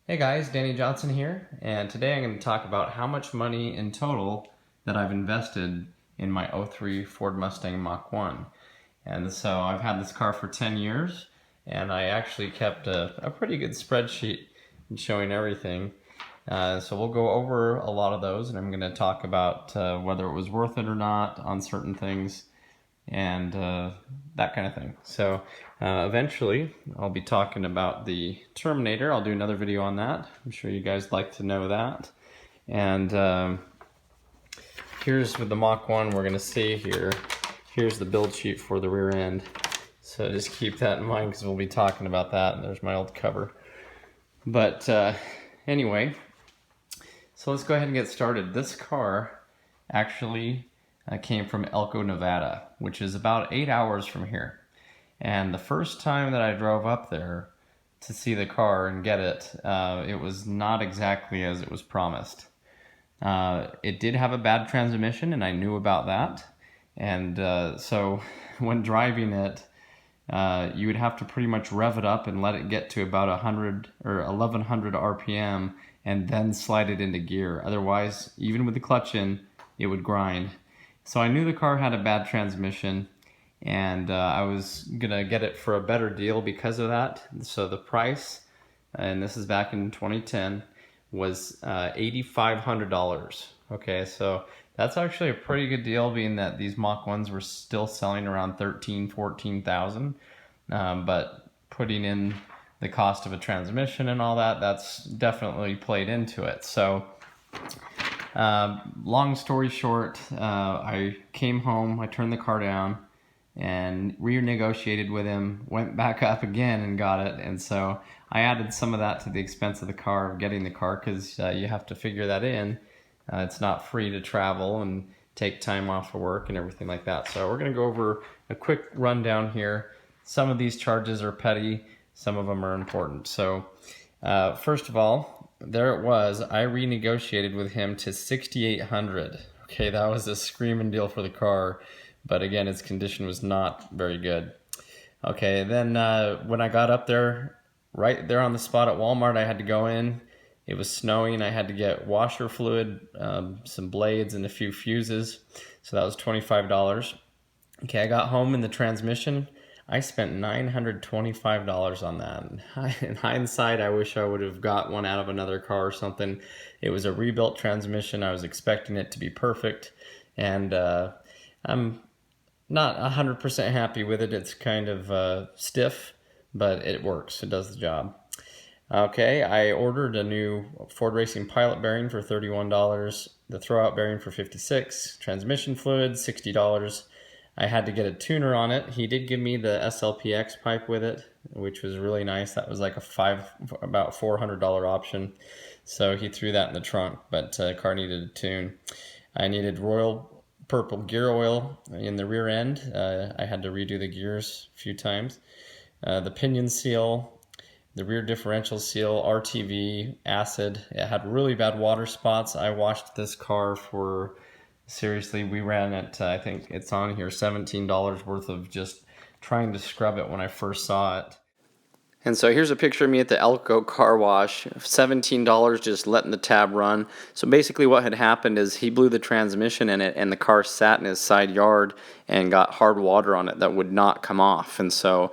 Hey guys, Danny Johnson here, and today I'm going to talk about how much money in total that I've invested in my '03 Ford Mustang Mach 1. And so I've had this car for 10 years, and I actually kept a pretty good spreadsheet showing everything. So we'll go over a lot of those, and I'm going to talk about whether it was worth it or not on certain things, and that kind of thing. So eventually I'll be talking about the Terminator. I'll do another video on that. I'm sure you guys like to know that. And here's with the Mach 1 we're going to see here. Here's the build sheet for the rear end. So just keep that in mind because we'll be talking about that. And there's my old cover. But anyway, so let's go ahead and get started. This car actually came from Elko, Nevada, which is about 8 hours from here. And the first time that I drove up there to see the car and get it, it was not exactly as it was promised. It did have a bad transmission, and I knew about that. And so when driving it, you would have to pretty much rev it up and let it get to about 100 or 1100 RPM and then slide it into gear. Otherwise, even with the clutch in, it would grind. So I knew the car had a bad transmission, and I was gonna get it for a better deal because of that. So the price, and this is back in 2010, was $8,500. Okay, so that's actually a pretty good deal, being that these Mach 1s were still selling around 13, 14,000. But putting in the cost of a transmission and all that, that's definitely played into it. So long story short, I came home, I turned the car down and renegotiated with him, went back up again and got it. And so I added some of that to the expense of the car, of getting the car, because you have to figure that in. It's not free to travel and take time off of work and everything like that. So we're going to go over a quick rundown here. Some of these charges are petty, some of them are important. So first of all, there it was. I renegotiated with him to $6,800. Okay, that was a screaming deal for the car, but again, its condition was not very good. Okay, then when I got up there, right there on the spot at Walmart, I had to go in. It was snowing. I had to get washer fluid, some blades, and a few fuses. So that was $25. Okay, I got home, and the transmission, I spent $925 on that. In hindsight, I wish I would have got one out of another car or something. It was a rebuilt transmission. I was expecting it to be perfect, and I'm not 100% happy with it. It's kind of stiff, but it works. It does the job. Okay, I ordered a new Ford Racing Pilot bearing for $31, the throwout bearing for $56, transmission fluid $60. I had to get a tuner on it. He did give me the SLPX pipe with it, which was really nice. That was like about $400 option. So he threw that in the trunk, but the car needed a tune. I needed royal purple gear oil in the rear end. I had to redo the gears a few times. The pinion seal, the rear differential seal, RTV, acid. It had really bad water spots. I washed this car for, seriously, we ran it, I think it's on here, $17 worth of just trying to scrub it when I first saw it. And so here's a picture of me at the Elko car wash, $17 just letting the tab run. So basically what had happened is he blew the transmission in it, and the car sat in his side yard and got hard water on it that would not come off. And so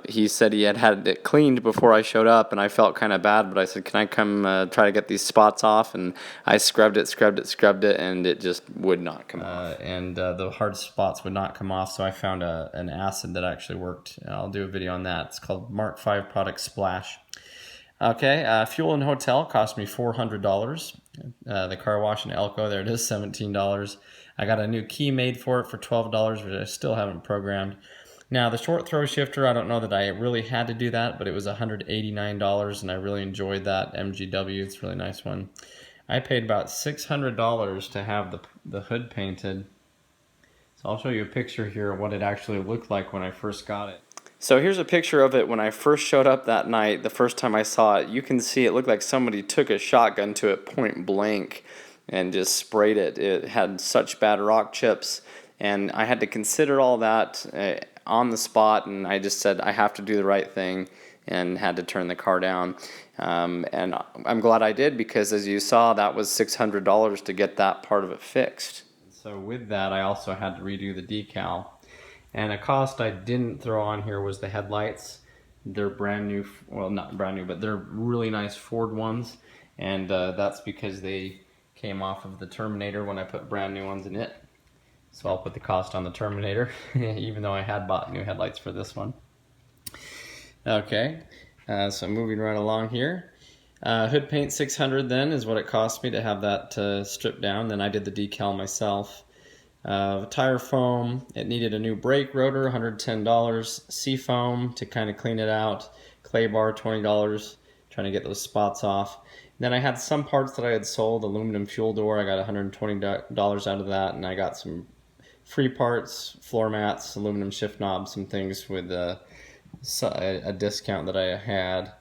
he said he had it cleaned before I showed up, and I felt kind of bad, but I said, can I come try to get these spots off? And I scrubbed it, and it just would not come off. And the hard spots would not come off, so I found an acid that actually worked. I'll do a video on that. It's called Mark 5 Product Splash. Okay, fuel and hotel cost me $400. The car wash in Elko, there it is, $17. I got a new key made for it for $12, which I still haven't programmed. Now, the short throw shifter, I don't know that I really had to do that, but it was $189, and I really enjoyed that MGW. It's a really nice one. I paid about $600 to have the hood painted. So I'll show you a picture here of what it actually looked like when I first got it. So here's a picture of it when I first showed up that night, the first time I saw it. You can see it looked like somebody took a shotgun to it point blank and just sprayed it. It had such bad rock chips, and I had to consider all that on the spot, and I just said I have to do the right thing and had to turn the car down. And I'm glad I did, because as you saw, that was $600 to get that part of it fixed. So with that, I also had to redo the decal. And a cost I didn't throw on here was the headlights. They're brand new, well, not brand new, but they're really nice Ford ones. And that's because they came off of the Terminator when I put brand new ones in it. So I'll put the cost on the Terminator, even though I had bought new headlights for this one. Okay, so moving right along here. Hood paint 600 then is what it cost me to have that stripped down. Then I did the decal myself. Tire foam, it needed a new brake rotor, $110. Seafoam to kind of clean it out. Clay bar, $20, trying to get those spots off. Then I had some parts that I had sold. Aluminum fuel door, I got $120 out of that, and I got some free parts, floor mats, aluminum shift knobs, some things with a discount that I had.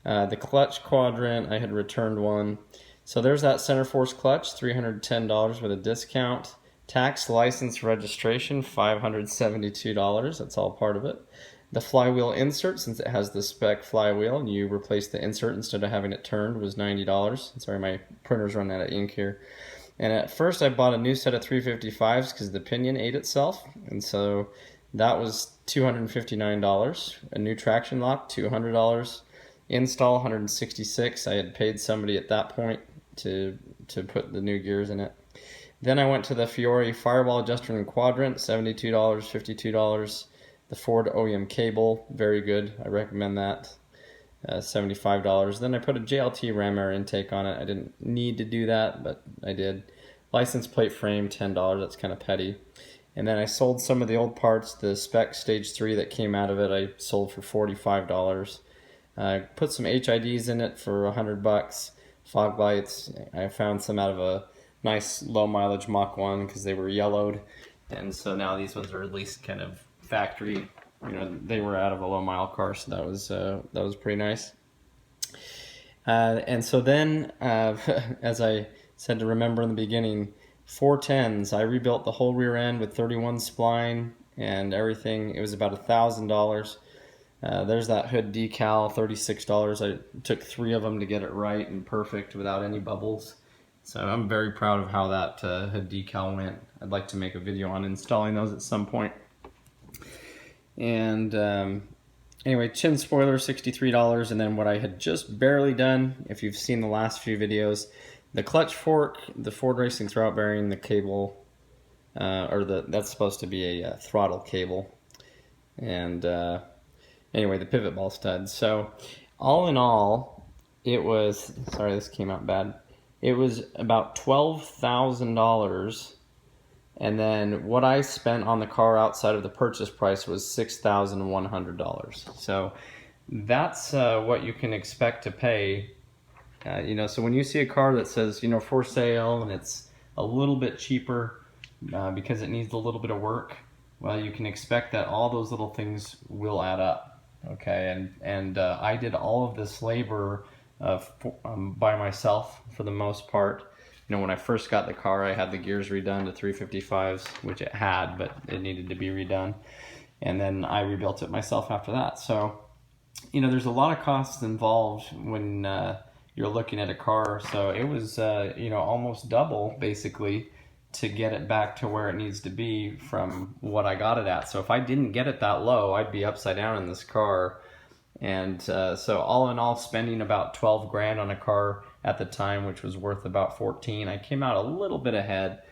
The clutch quadrant, I had returned one. So there's that center force clutch, $310 with a discount. Tax, license, registration, $572. That's all part of it. The flywheel insert, since it has the spec flywheel and you replace the insert instead of having it turned, was $90. Sorry, my printer's running out of ink here. And at first I bought a new set of 355s because the pinion ate itself. And so that was $259. A new traction lock, $200. Install, $166. I had paid somebody at that point to put the new gears in it. Then I went to the Fiore firewall adjuster and quadrant, $72, $52. The Ford OEM cable, very good. I recommend that. $75. Then I put a JLT ram air intake on it. I didn't need to do that, but I did. License plate frame, $10. That's kind of petty. And then I sold some of the old parts. The spec stage 3 that came out of it, I sold for $45. I put some HIDs in it for $100. Fog lights, I found some out of a nice low mileage Mach 1 because they were yellowed. And so now these ones are at least kind of factory, they were out of a low mile car, so that was pretty nice. And so then, as I said to remember in the beginning, 410s, I rebuilt the whole rear end with 31 spline and everything. It was about $1,000. There's that hood decal, $36. I took 3 of them to get it right and perfect without any bubbles. So I'm very proud of how that hood decal went. I'd like to make a video on installing those at some point. And anyway, chin spoiler, $63. And then what I had just barely done, if you've seen the last few videos, the clutch fork, the Ford Racing throwout bearing, the cable, that's supposed to be a throttle cable. And anyway, the pivot ball stud. So all in all, it was, sorry, this came out bad. It was about $12,000. And then what I spent on the car outside of the purchase price was $6,100. So that's what you can expect to pay. So when you see a car that says, for sale, and it's a little bit cheaper because it needs a little bit of work, well, you can expect that all those little things will add up. Okay, and I did all of this labor by myself for the most part. When I first got the car, I had the gears redone to 355s, which it had, but it needed to be redone. And then I rebuilt it myself after that. So, there's a lot of costs involved when you're looking at a car. So it was, almost double, basically, to get it back to where it needs to be from what I got it at. So if I didn't get it that low, I'd be upside down in this car. And so all in all, spending about 12 grand on a car at the time, which was worth about 14. I came out a little bit ahead,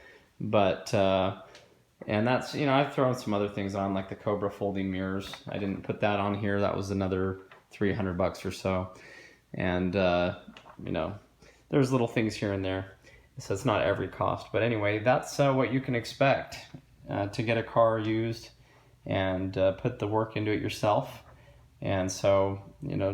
but and that's, I've thrown some other things on, like the Cobra folding mirrors. I didn't put that on here. That was another $300 or so. And there's little things here and there. So it's not every cost, but anyway, that's what you can expect to get a car used and put the work into it yourself. And so,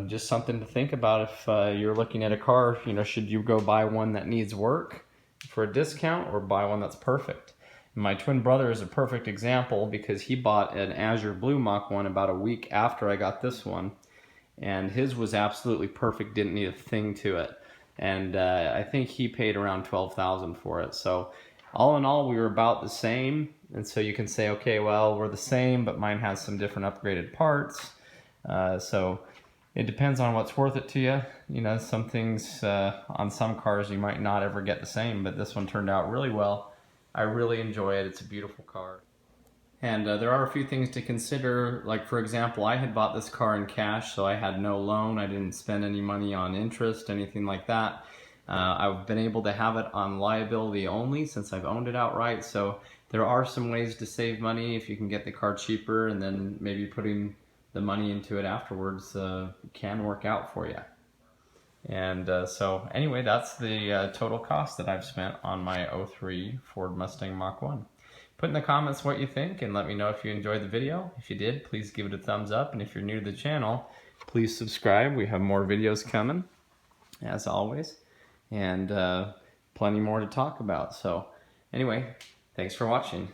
just something to think about if you're looking at a car, should you go buy one that needs work for a discount or buy one that's perfect? And my twin brother is a perfect example because he bought an Azure Blue Mach 1 about a week after I got this one. And his was absolutely perfect, didn't need a thing to it. And I think he paid around $12,000 for it. So all in all, we were about the same. And so you can say, okay, well, we're the same, but mine has some different upgraded parts. So, It depends on what's worth it to you. You know, some things on some cars you might not ever get the same, but this one turned out really well. I really enjoy it. It's a beautiful car. And there are a few things to consider. Like, for example, I had bought this car in cash, so I had no loan. I didn't spend any money on interest, anything like that. I've been able to have it on liability only since I've owned it outright. So there are some ways to save money if you can get the car cheaper, and then maybe putting the money into it afterwards can work out for you. And so anyway, that's the total cost that I've spent on my '03 Ford Mustang Mach 1. Put in the comments what you think and let me know if you enjoyed the video. If you did, please give it a thumbs up. And if you're new to the channel, please subscribe. We have more videos coming, as always, and plenty more to talk about. So anyway, thanks for watching.